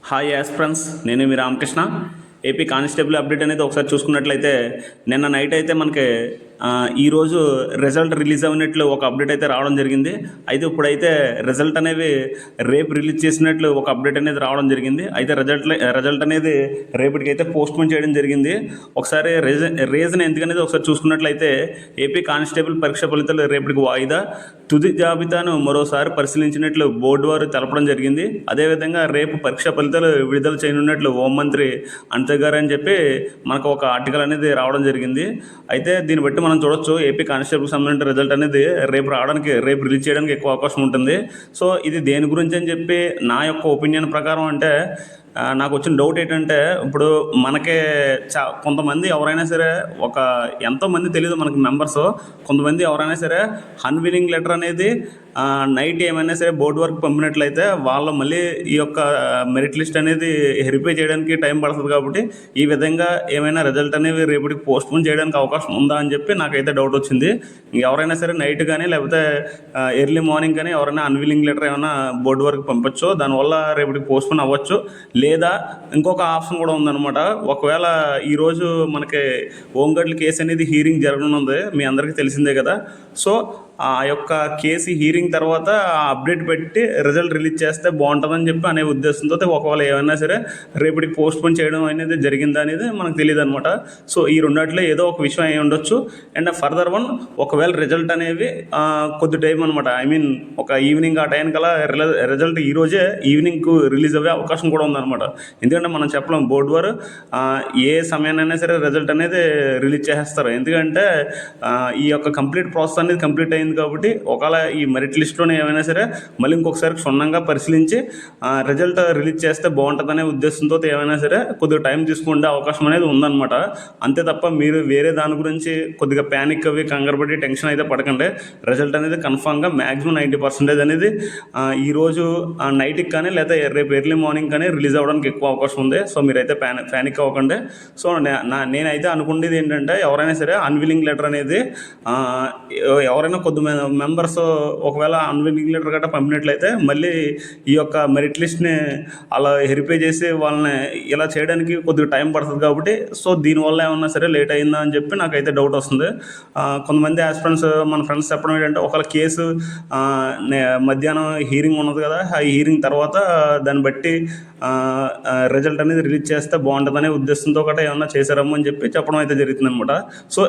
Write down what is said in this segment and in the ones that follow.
Hi aspirants, నేను మీ Ramakrishna. AP constable update అనేది ఒకసారి చూసుకున్నట్లయితే నిన్న నైట్ అయితే మనకి ఈరోజు రిజల్ట్ రిలీజ్ అయినట్లు ఒక అప్డేట్ అయితే రావడం జరిగింది. అయితే ఇప్పుడైతే రిజల్ట్ అనేవి రేపు రిలీజ్ చేసినట్లు ఒక అప్డేట్ అనేది రావడం జరిగింది. అయితే రిజల్ట్ అనేది రేపటికైతే పోస్ట్పోన్ చేయడం జరిగింది. ఒకసారి రీజన్ ఎందుకనేది ఒకసారి చూసుకున్నట్లయితే ఏపీ కానిస్టేబుల్ పరీక్ష ఫలితాలు రేపటికి వాయిదా, తుది జాబితాను మరోసారి పరిశీలించినట్లు బోర్డు వారు తెలపడం జరిగింది. అదేవిధంగా రేపు పరీక్ష ఫలితాలు విడుదల చేయనున్నట్లు హోంమంత్రి అనిత గారు అని చెప్పి మనకు ఒక ఆర్టికల్ అనేది రావడం జరిగింది. అయితే దీన్ని బట్టి మనం చూడొచ్చు ఏపీ కానిస్టేబుల్కి సంబంధించిన రిజల్ట్ అనేది రేపు రిలీజ్ చేయడానికి ఎక్కువ అవకాశం ఉంటుంది. సో ఇది దేని గురించి అని చెప్పి నా యొక్క ఒపీనియన్ ప్రకారం అంటే నాకు వచ్చిన డౌట్ ఏంటంటే, ఇప్పుడు మనకే కొంతమంది ఎవరైనా సరే ఎంతోమంది తెలియదు మనకి మెంబర్స్, కొంతమంది ఎవరైనా సరే అన్విల్లింగ్ లెటర్ అనేది నైట్ ఏమైనా సరే బోర్డు వరకు పంపినట్లయితే వాళ్ళు మళ్ళీ ఈ యొక్క మెరిట్ లిస్ట్ అనేది వెరిఫై చేయడానికి టైం పడుతుంది. కాబట్టి ఈ విధంగా ఏమైనా రిజల్ట్ అనేవి రేపటికి పోస్ట్పోన్ చేయడానికి అవకాశం ఉందా అని చెప్పి నాకైతే డౌట్ వచ్చింది. ఎవరైనా సరే నైట్ కానీ లేకపోతే ఎర్లీ మార్నింగ్ కానీ ఎవరైనా అన్విల్లింగ్ లెటర్ ఏమైనా బోర్డు వరకు పంపొచ్చు, దానివల్ల రేపటికి పోస్ట్పోన్ అవ్వచ్చు. లేదా ఇంకొక ఆప్షన్ కూడా ఉందన్నమాట. ఒకవేళ ఈరోజు మనకి హోంగార్డుల కేసు అనేది హీరింగ్ జరగనుంది, మీ అందరికీ తెలిసిందే కదా. సో ఆ యొక్క కేసు హీరింగ్ తర్వాత అప్డేట్ పెట్టి రిజల్ట్ రిలీజ్ చేస్తే బాగుంటుందని చెప్పి అనే ఉద్దేశంతో ఒకవేళ ఏమైనా సరే రేపటికి పోస్ట్పోన్ చేయడం అనేది జరిగిందా అనేది మనకు తెలియదు అనమాట. సో ఈ రెండాటిలో ఏదో ఒక విషయం అయి ఉండొచ్చు. అండ్ ఫర్దర్ వన్, ఒకవేళ రిజల్ట్ అనేవి కొద్ది టైం అనమాట, ఒక ఈవినింగ్ ఆ టైం కల్లా రిజల్ట్ ఈరోజే ఈవినింగ్కు రిలీజ్ అయ్యే అవకాశం కూడా ఉందన్నమాట. ఎందుకంటే మనం చెప్పలేం, బోర్డు వారు ఏ సమయాన్నైనా సరే రిజల్ట్ అనేది రిలీజ్ చేసేస్తారు. ఎందుకంటే ఈ యొక్క కంప్లీట్ ప్రాసెస్ అనేది కంప్లీట్ అయింది కాబట్టి ఒకవేళ ఈ మెరిట్ లిస్ట్లోనే ఏమైనా సరే మళ్ళీ ఇంకొకసారి క్షుణ్ణంగా పరిశీలించి రిజల్ట్ రిలీజ్ చేస్తే బాగుంటుందనే ఉద్దేశంతో ఏమైనా సరే కొద్దిగా టైం తీసుకుంటే అవకాశం అనేది ఉందన్నమాట. అంతే తప్ప మీరు వేరే దాని గురించి కొద్దిగా ప్యానిక్ అవి కంగారుపడి టెన్షన్ అయితే పడకండి. రిజల్ట్ అనేది కన్ఫామ్గా మ్యాక్సిమం 90% అనేది ఈరోజు నైట్కి కానీ లేదా రేపు ఎర్లీ మార్నింగ్ కానీ రిలీజ్ అవ్వడానికి ఎక్కువ అవకాశం ఉంది. సో మీరైతే ప్యానిక్ అవ్వకండి. సో నేనైతే అనుకునేది ఏంటంటే, ఎవరైనా సరే అన్విల్లింగ్ లెటర్ అనేది ఎవరైనా కొద్ది మెంబర్స్ ఒకవేళ అన్విల్లింగ్ లెటర్ గట్రా పంపినట్లయితే మళ్ళీ ఈ యొక్క మెరిట్ లిస్ట్ని అలా వెరిఫై చేసి వాళ్ళని ఇలా చేయడానికి కొద్దిగా టైం పడుతుంది. కాబట్టి సో దీనివల్ల ఏమన్నా సరే లేట్ అయిందా అని చెప్పి నాకైతే డౌట్ వస్తుంది. కొంతమంది మన ఫ్రెండ్స్ చెప్పడం ఏంటంటే, ఒకవేళ కేసు మధ్యాహ్నం హీరింగ్ ఉన్నది కదా, ఆ హీరింగ్ తర్వాత దాన్ని బట్టి రిజల్ట్ అనేది రిలీజ్ చేస్తే బాగుంటుందనే ఉద్దేశంతో గట్రా ఏమన్నా చేశారమ్మో అని చెప్పి చెప్పడం అయితే జరుగుతుంది అనమాట. సో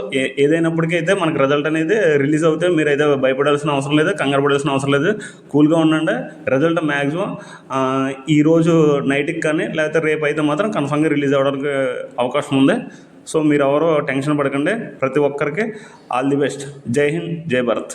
ఏదైనప్పటికీ అయితే మనకు రిజల్ట్ అనేది రిలీజ్ అవుతే మీరైతే భయపడాల్సిన అవసరం లేదు, కంగారు పడాల్సిన అవసరం లేదు. కూల్గా ఉండండి. రిజల్ట్ మ్యాక్సిమం ఈరోజు నైట్కి కానీ లేకపోతే రేపు అయితే మాత్రం కన్ఫామ్గా రిలీజ్ అవ్వడానికి అవకాశం ఉంది. సో మీరు ఎవరో టెన్షన్ పడకండి. ప్రతి ఒక్కరికి ఆల్ ది బెస్ట్. జై హింద్, జై భారత్.